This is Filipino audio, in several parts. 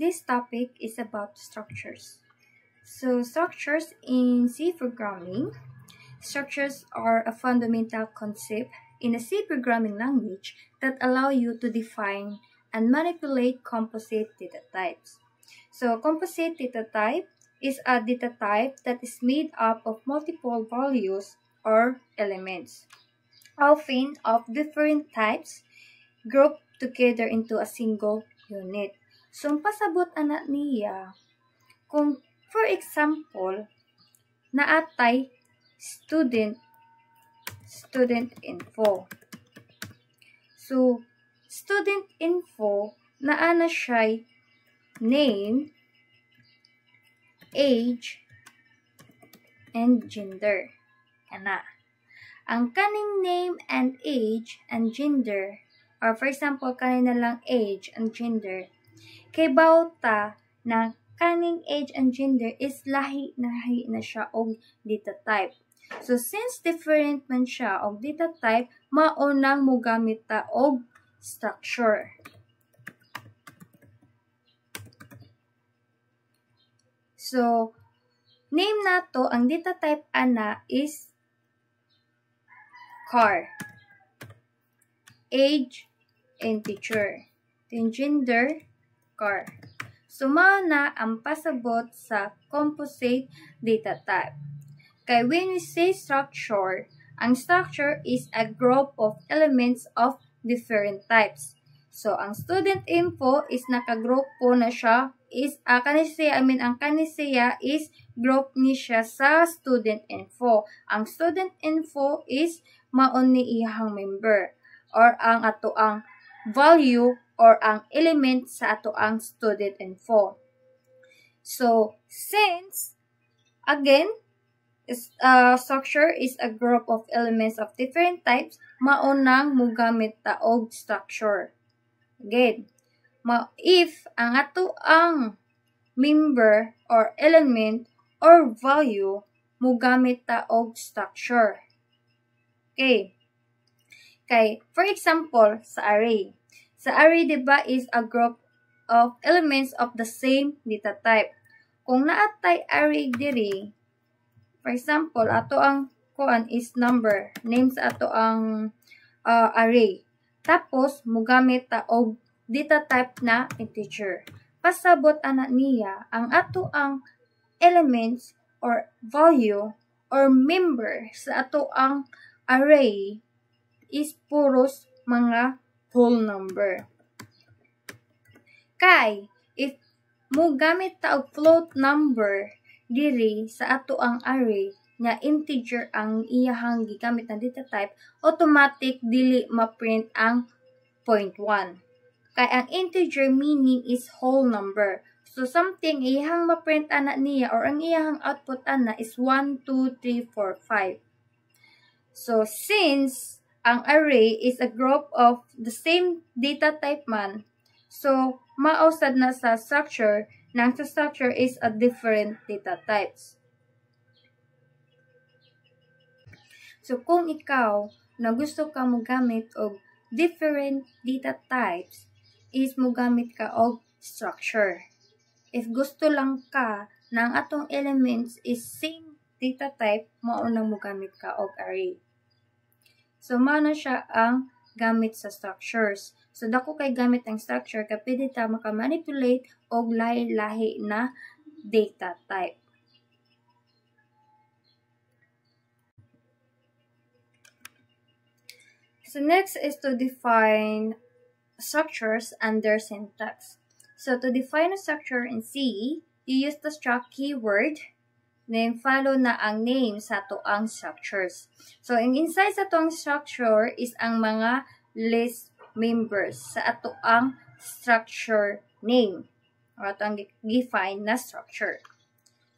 This topic is about structures. So structures in C programming. Structures are a fundamental concept in a C programming language that allow you to define and manipulate composite data types. So composite data type is a data type that is made up of multiple values or elements, often of different types, grouped together into a single unit. So, ang pasabot ana niya, kung for example, naatay student info. So, student info, naana siya name, age, and gender. Ana. Ang kaning name and age and gender, or for example, kanina lang age and gender, kay bawta na kaning age and gender is lahi na siya og data type. So since different man siya og data type, maunang mo gamit ta og structure. So name nato ang data type ana is car, age, integer, then gender, car. So, mao na ang pasabot sa composite data type. Kay when we say structure, ang structure is a group of elements of different types. So, ang student info is nakagrupo na siya ang kanisiya is group ni siya sa student info. Ang student info is maon ni iyang member or ang ato ang value or ang element sa ato ang student info. So, since, again, structure is a group of elements of different types, maunang mugamit ta og structure. Again, if ang ato ang member or element or value, mugamit ta og structure. Okay. Kay, for example, sa array. Sa array, diba, is a group of elements of the same data type. Kung naatay array diri, for example, ato ang kuan is number, name sa ato ang array. Tapos, mugamit ta og data type na integer. Pasabot ana niya ang ato ang elements or value or member sa ato ang array is puros mga whole number. Kay, if mo gamit ta og float number diri sa ato ang array nga integer ang iyahang gigamit na data type, automatic dili ma-print ang 0.1. Kay ang integer meaning is whole number. So something iyahang ma-print ana niya or ang iyahang output ana is 1, 2, 3, 4, 5. So since ang array is a group of the same data type man, so mausad na sa structure, nang sa structure is a different data types. So kung ikaw na gusto ka mogamit og different data types, is mogamit ka og structure. If gusto lang ka nang atong elements is same data type, mao nang mogamit ka og array. So, mao na siya ang gamit sa structures. So, dako kay gamit ang structure, kay pwede ta makamanipulate og lahi-lahi na data type. So, next is to define structures and their syntax. So, to define a structure in C, you use the struct keyword, then follow na ang name sa ato ang structures. So, inside sa ato ang structure is ang mga list members sa ato ang structure name or ato ang define na structure.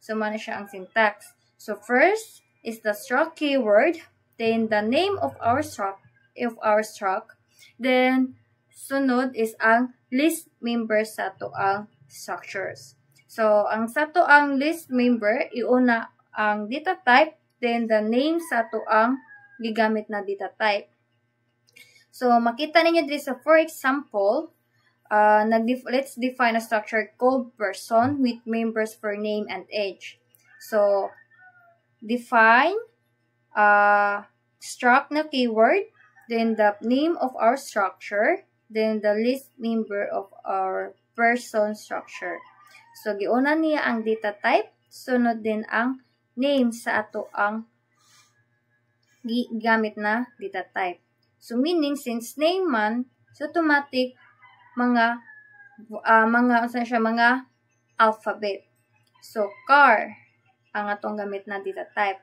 So, mano siya ang syntax. So, first is the struct keyword, then the name of our struct, then sunod is ang list members sa ato ang structures. So, ang sa to ang list member, iuna ang data type, then the name sa to ang gigamit na data type. So, makita ninyo dito sa for example, let's define a structure called person with members for name and age. So, define struct na keyword, then the name of our structure, then the list member of our person structure. So, giuna niya ang data type, sunod din ang name sa ato ang gamit na data type. So, meaning, since name man, so automatic, mga alphabet. So, car, ang atong gamit na data type.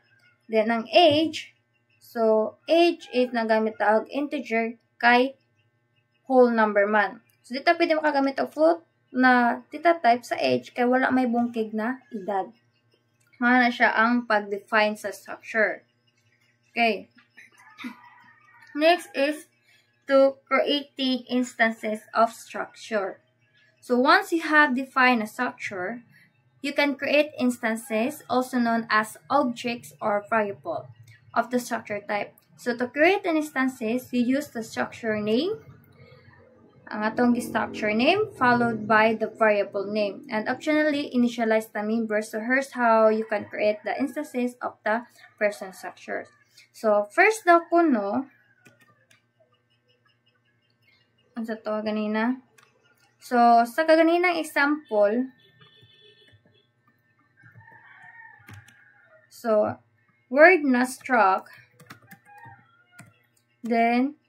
Then, ang age, so, age is nagamit na integer kay whole number man. So, dito pwede makagamit ang float na data type sa age kay wala may bungkig na edad. Mga na siya ang pag-define sa structure. Okay. Next is to creating instances of structure. So once you have defined a structure, you can create instances, also known as objects or variable, of the structure type. So to create an instances, you use the structure name, ang atong structure name, followed by the variable name. And optionally, initialize the members. So here's how you can create the instances of the person structures. So first daw ko, no, ano sa to ganina? So sa kaganina example, so word na struct, then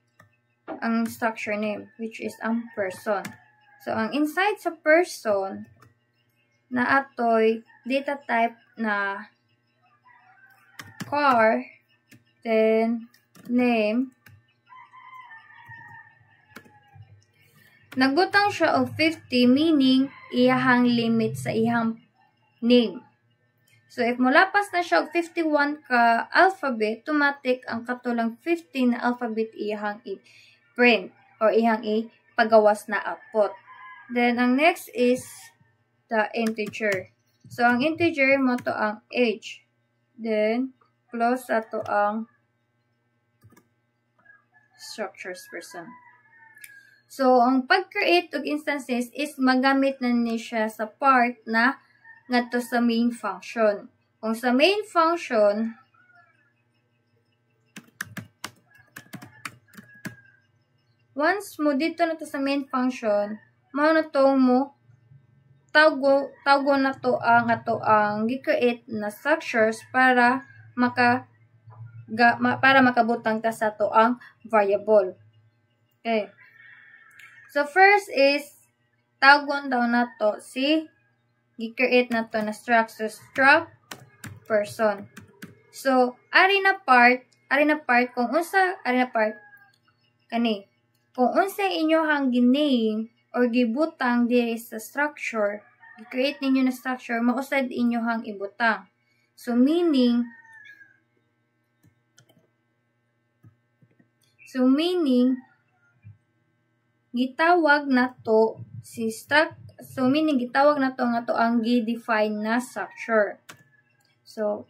ang structure name, which is ang person. So ang inside sa person na atoy data type na car, then name, nagbutang siya og 50, meaning iyahang limit sa iyang name. So if mulapas na siya og 51 ka alphabet, automatic ang katulang 15 na alphabet iyahang i-print or iyahang ipagawas na output. Then ang next is the integer. So ang integer mo to ang age. Then close ato ang structures person. So, ang pag-create og instances is magamit na niya sa part na ngadto sa main function. Kung sa main function, once mo dito na to sa main function, mao na to mo tawgo na to ang ato ang gi-create na structures para makabutang ta sa to ang variable. Okay. So, first is, tawgon daw na to si, gi-create na to na structure, struct person. So, ari na part, kung unsa inyohang giname or gibutang diri sa structure, gi-create ninyo na structure, mausad inyohang ibutang. So, meaning, gitawag na to si struct, so meaning gitawag na to nga to ang gi-define na structure. So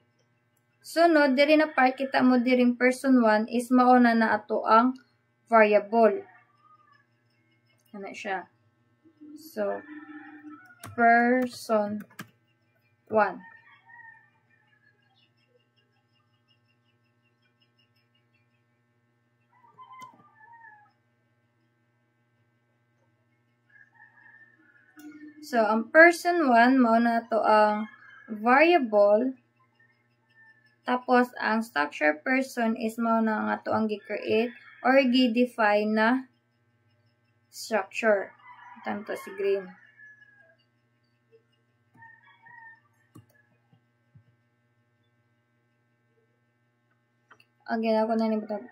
sunod diri na part kita mo diring person 1 is mauna na ato ang variable. Ano siya? So person 1. So, ang person 1, mauna to ang variable. Tapos, ang structure person is mauna nga to ang gi-create or gi-define na structure. Ito to si green. Again, ako na nibutang.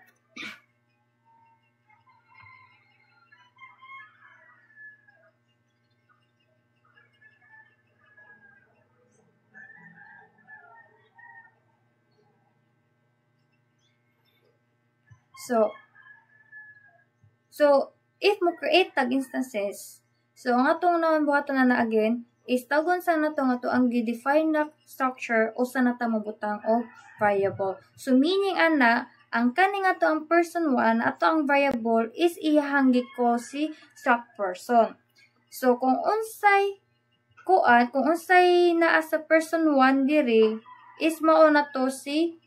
So, if mo create tag instances, so, ang atong naman buhaton na again, is tagon sa nato nga to ang gi-define na structure o sa nata mabutang o variable. So, meaning ana, ang kaning ato ang person 1, ato ang variable is iyahang gi-call si struct person. So kung unsay naa sa person 1 diri is mao na to si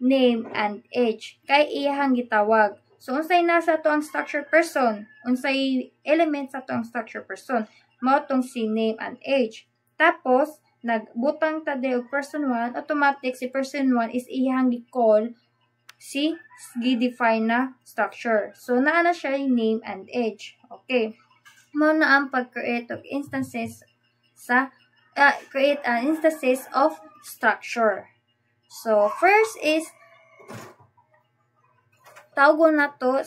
name and age kay iyahang gitawag. So unsay nasa to ang structure person, unsay element sa to ang structure person, mao tong si name and age. Tapos nagbutang ta og person 1, automatic si person 1 is iyahang gi-call si gi-define na structure. So naa na siya yung name and age. Okay. Mao na ang pag-create of instances instances of structure. So first is tawgon na to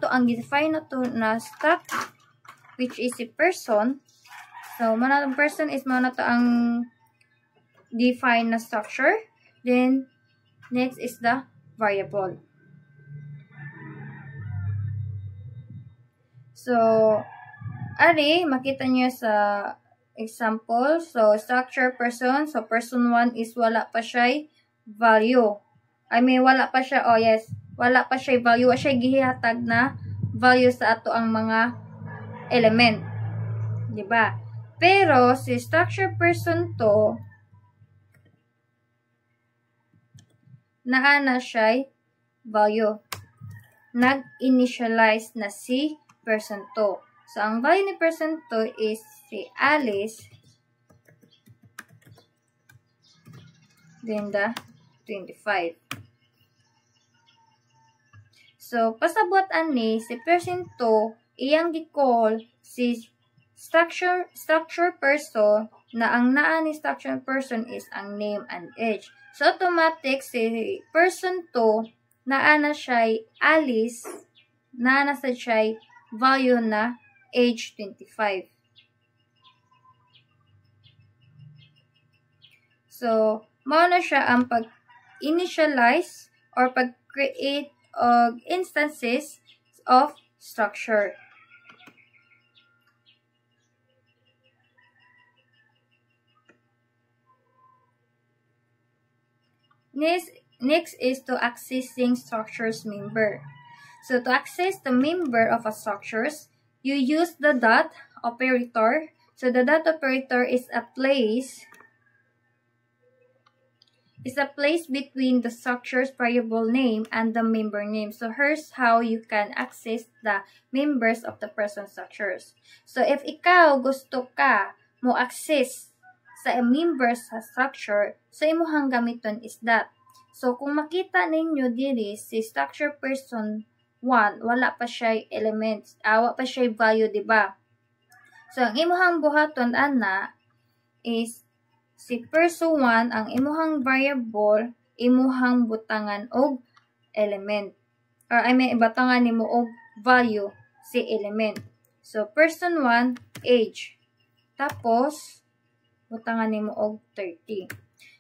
ang gi-define na to na struct, which is si person. So mana person is mao na to ang define na structure. Then next is the variable. So ari makita niyo sa example. So structure person, so person 1 is wala pa siya value. Wala pa siya, wala pa siya value, wala siya gihatag na value sa ato ang mga element. Diba? Pero, si structure person to, naa na siya value. Nag-initialize na si person to. So, ang value ni person to is si Alice, then the 25. So, pasabot ani si person 2, iyang gi-call si structure person na ang naa ni structure person is ang name and age. So, automatic si person 2, naa na siya Alice, naa na siya value na age 25. So, mao na siya ang pag-initialize or pag-create of instances of structure. Next is to accessing structures member. So to access the member of a structures, you use the dot operator. So the dot operator is a place between the structure's variable name and the member name. So here's how you can access the members of the person structures. So if ikaw gusto ka mo access sa members sa structure, so imuhang gamiton is that. So kung makita ninyo diri si structure person 1, wala pa siya elements, wala pa siya value, diba? So ang imuhang buhaton ana is si person 1, ang imuhang variable, imuhang butangan og element. Or batangan nimo og value si element. So person 1, age. Tapos butangan nimo og 30.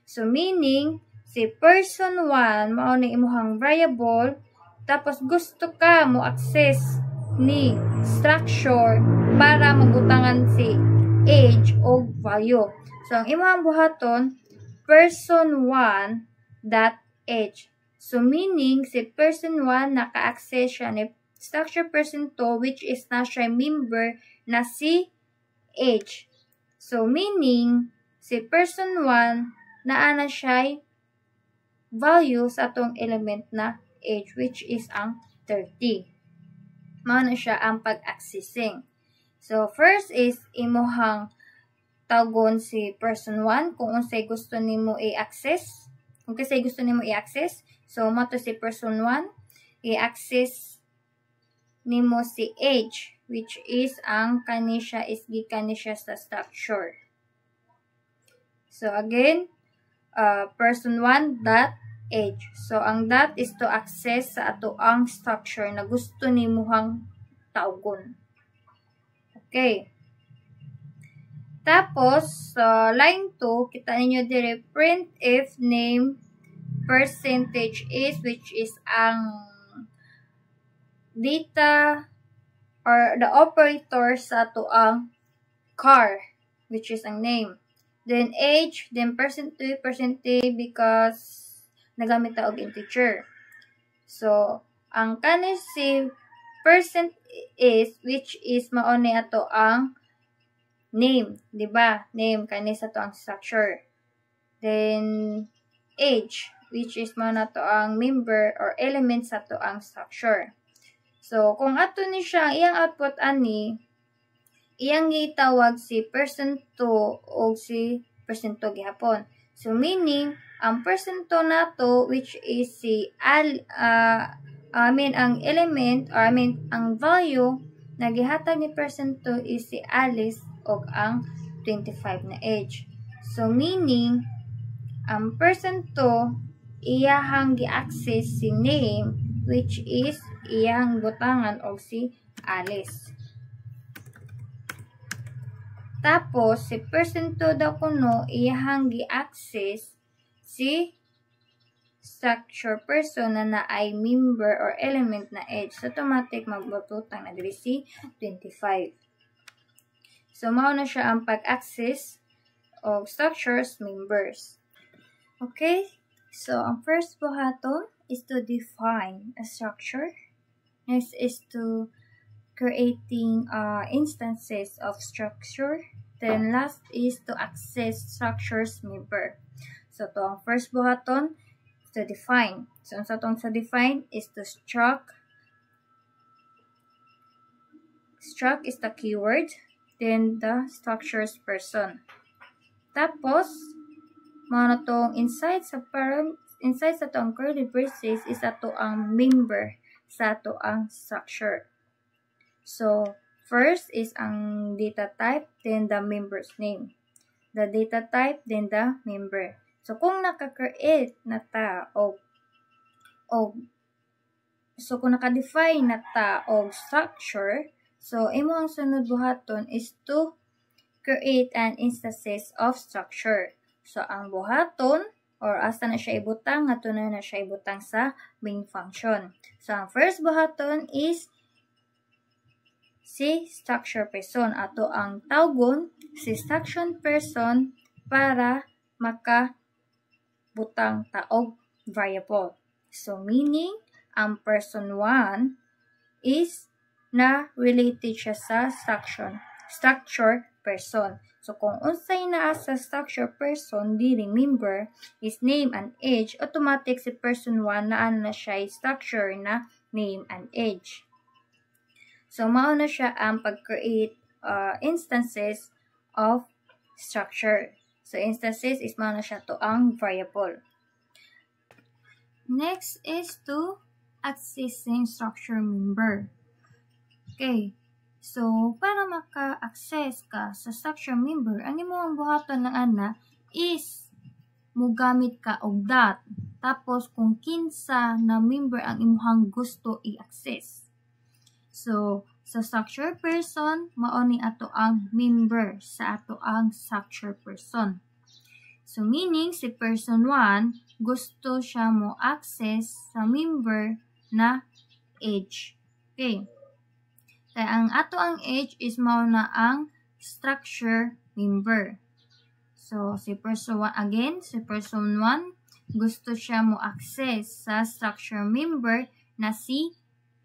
So meaning si person 1 mao ni imuhang variable, tapos gusto ka mo access ni structure para mabutangan si age og value. So, ang imong buhaton, person 1 dot age. So, meaning, si person 1 naka-access siya ni structure person 2, which is na siya member na si age. So, meaning, si person 1 naa na siya value sa atong element na age, which is ang 30. Mao na siya ang pag-accessing. So, first is imuhang tawgon si person 1 kung unsay gusto nimo i-access. Kung kasi gusto nimo i-access, so mato si person 1, i-access nimo si age, which is ang kanisya is gikan ni siya sa structure. So again, person 1 dot age. So ang dot is to access sa ato ang structure na gusto nimuhang tawgon. Okay. Tapos, line 2, kita ninyo dire, print if name percentage is, which is ang data or the operator sa to ang car, which is ang name. Then age, then percentage because nagamit ta og integer. So, ang kanis si percent is, which is mao ni ato ang name, di ba? Name kani sa to ang structure. Then age, which is mao na to ang member or element sa to ang structure. So kung ato ni siya iyang output ani, iyang gitawag si person 2 o si person 2 gihapon. So meaning ang person 2 nato, which is si ang element or ang value na gihatag ni person 2 is si Alice o ang 25 na age. So meaning ang person 2 iyahang gi-access si name, which is iyang butangan og si Alice. Tapos si person 2 daw kuno iyahang gi-access si structure person na naay member or element na age. So automatic magbututang na diri si 25. So mao na siya ang pag-access of structures members. Okay? So ang first buhaton is to define a structure. Next is to creating instances of structure. Then last is to access structures member. So to ang first buhaton to define. So ang sa tong sa define is to struct. Struct is the keyword. Then the structures person. Tapos mao na tong inside sa tong curly braces is ato ang member sa ato ang structure. So first is ang data type, then the member's name. The data type, then the member. So kung naka-create na ta kung naka-define na ta og structure, so imo ang sunod buhaton is to create an instances of structure. So ang buhaton or asa na siya ibutang, ato na siya ibutang sa main function. So ang first buhaton is si structure person. Ato ang tawgon si structure person para makabutang taog variable. So meaning ang person 1 is na related siya sa structure person. So kung unsay naa sa structure person dili member is name and age, automatic si person 1 naa na siya structure na name and age. So mao na siya ang pag-create instances of structure. So instances is mao na siya to ang variable. Next is to accessing structure member. Okay. So para maka-access ka sa structure member, ang imong buhaton ng ana is mugamit ka og dot. Tapos kung kinsa na member ang imong gusto i-access. So sa structure person, mao ni ato ang member sa ato ang structure person. So meaning si person 1 gusto siya mo access sa member na age. Okay. Kaya ang ato ang age is mao na ang structure member. So si person 1 again, si person 1 gusto siya mo access sa structure member na si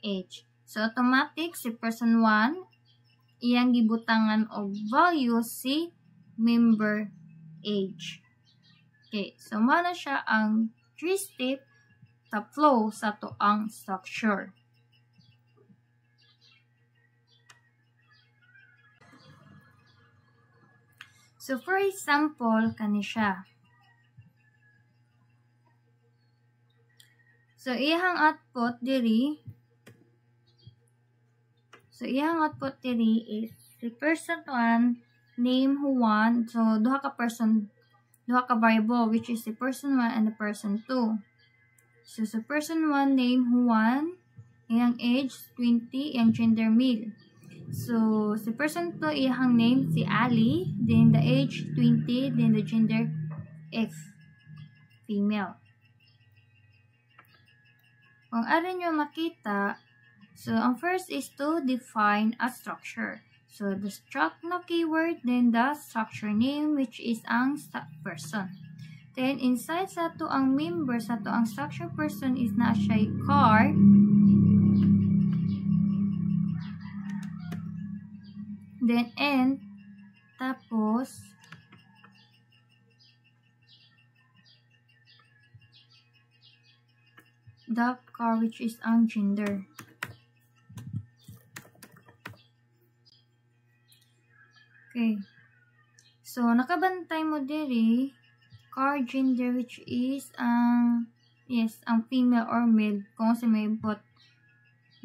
age. So automatic si person 1 iyang gibutangan og value si member age. Okay, so mao na siya ang 3-step sa flow sa to ang structure. So for example, kani siya. So iyang output diri is the person 1 name who 1. So duha ka variable which is the person 1 and the person 2. So sa person 1 name who 1, iyang age 20, iyang gender male. So si person 2 iyang name si Ali, then the age 20, then the gender F, female. Kung aron nyo makita, so ang first is to define a structure. So the struct na keyword, then the structure name which is ang person. Then inside sa to ang member sa to ang structure person is na siya car. then end, tapos the car, which is ang gender. Okay. So, nakabantay mo diri, car gender, which is ang female or male, kung sa may input.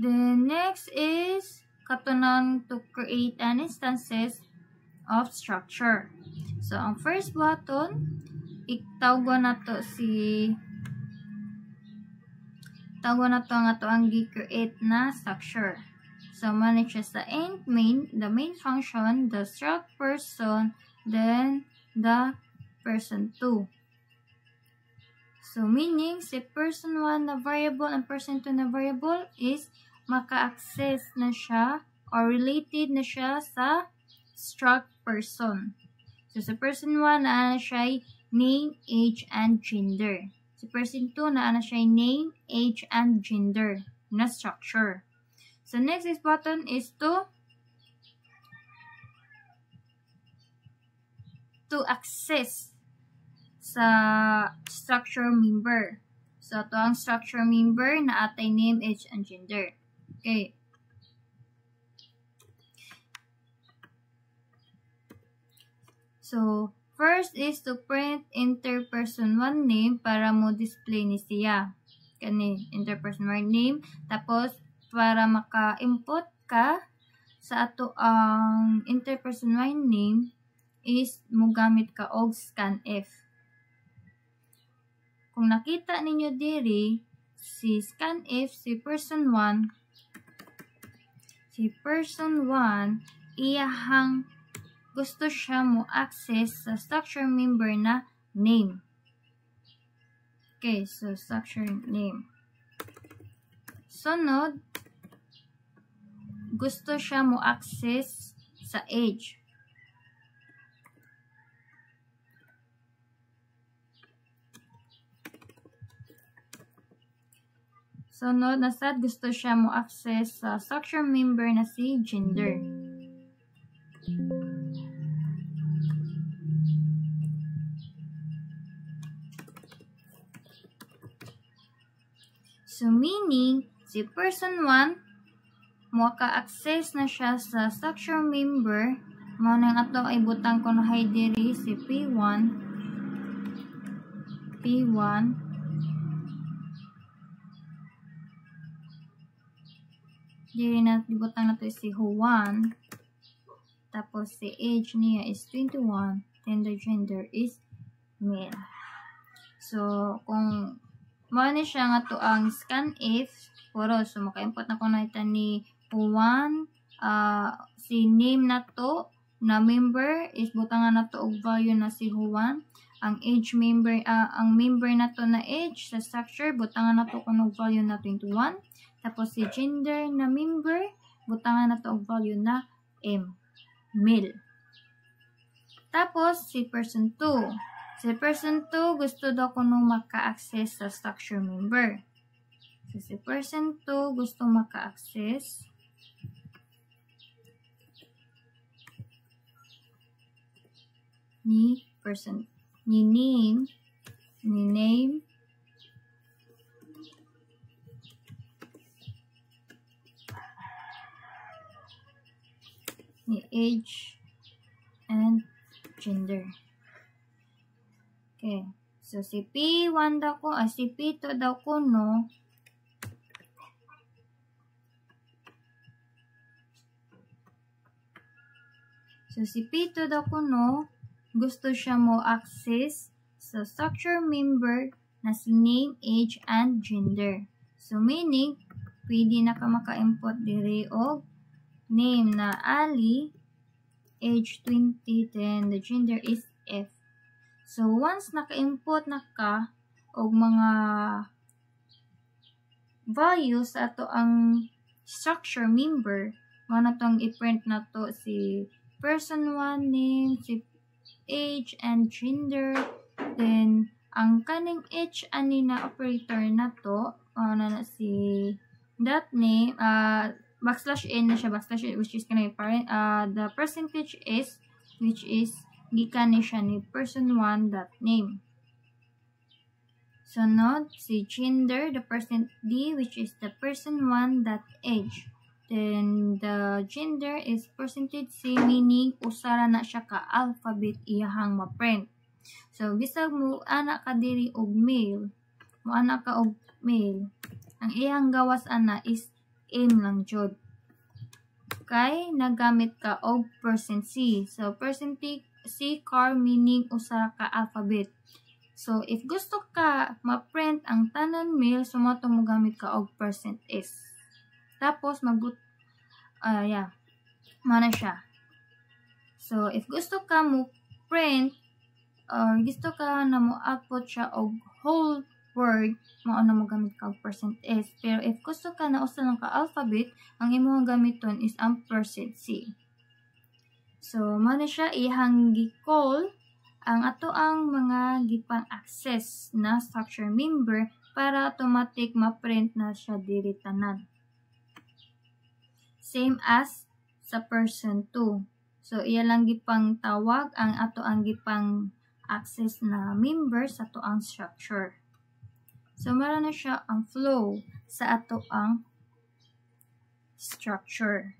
Then, next is katunan to create an instances of structure. So, ang first button, tawag na to ang ato ang gi-create na structure. So, manage sa the main function, the struct person, then the person 2. So, meaning, si person 1 na variable and person 2 na variable is maka-access na siya or related na siya sa struct person. So, sa person 1 na siya name, age, and gender. Sa person 2 na siya name, age, and gender na structure. So, next is button is to access sa structure member. So, ito ang structure member na atay name, age, and gender. Okay. So, first is to print interperson 1 name para mo display ni siya. Kani, interperson 1 name. Tapos, para maka-input ka sa ato ang interperson 1 name is mo gamit ka og scanf. Kung nakita ninyo diri, si scanf, si person 1, iyahang gusto siya mo access sa structure member na name. Okay, so structure name. Sunod, gusto siya mo access sa age. Sunod, nasad gusto siya mo access sa structure member na si gender. So, meaning, si person 1, mo ka-access na siya sa structure member, mao nang ato ay butang ko na diri si P1, diri na ibutang na to si Juan, tapos si age niya is 21, then the gender is male. So, kung mao ni siya nga to ang scanf, puro, so maka-input na ko na ita ni Juan, si name na to, na member is butangan na to og value na si Juan. Ang age member, ang member na to na age sa structure, butangan na to kuno value na 21. Tapos si gender na member, butangan na to og value na M, male. Tapos si person 2. Si person 2 gusto daw kuno maka-access sa structure member. So si person 2 gusto maka-access ni person, ni name, ni age, and gender. Okay. So, si P1 daw ko, si P2 daw ko, no. So, si P2 daw ko, no, gusto siya mo access sa structure member na si name, age, and gender. So, meaning, pwede na ka maka-input diri og name na Ali, age 20, then the gender is F. So, once naka-input na ka og mga values sa ato ang structure member, mana tong i-print na to si person 1 name, si age, and gender. Then, ang kaning age ani na operator na to, na si that name, backslash n na siya, backslash n, which is kanay parent, the percentage is, which is gikan ni siya ni person 1 dot name. Sunod, si gender, the percent D, which is the person 1 dot age. Then, the gender is percentage C, meaning usara na siya ka alphabet iyahang ma-print. So, bisag mo anak ka diri og male, mo anak ka og male, ang iyang gawas ana is M lang jud. Kay, nagamit ka og percent C. So, percentage C car, meaning usara ka alphabet. So, if gusto ka ma-print ang tanan male, so mo gamit ka og percent S. Tapos, mana siya. So, if gusto ka mo print, or gusto ka na mo output siya og whole word, mo gamit ka og percent S. Pero, if gusto ka na usa lang ka alphabet, ang imong gamiton is ang percent C. So, mana siya ihang gi-call ang ato ang mga gipang access na structure member para automatic ma-print na siya diri tanan. Same as sa person 2. So, iya lang gipang tawag ang ato ang gipang access na member sa ato ang structure. So, mara na siya ang flow sa ato ang structure.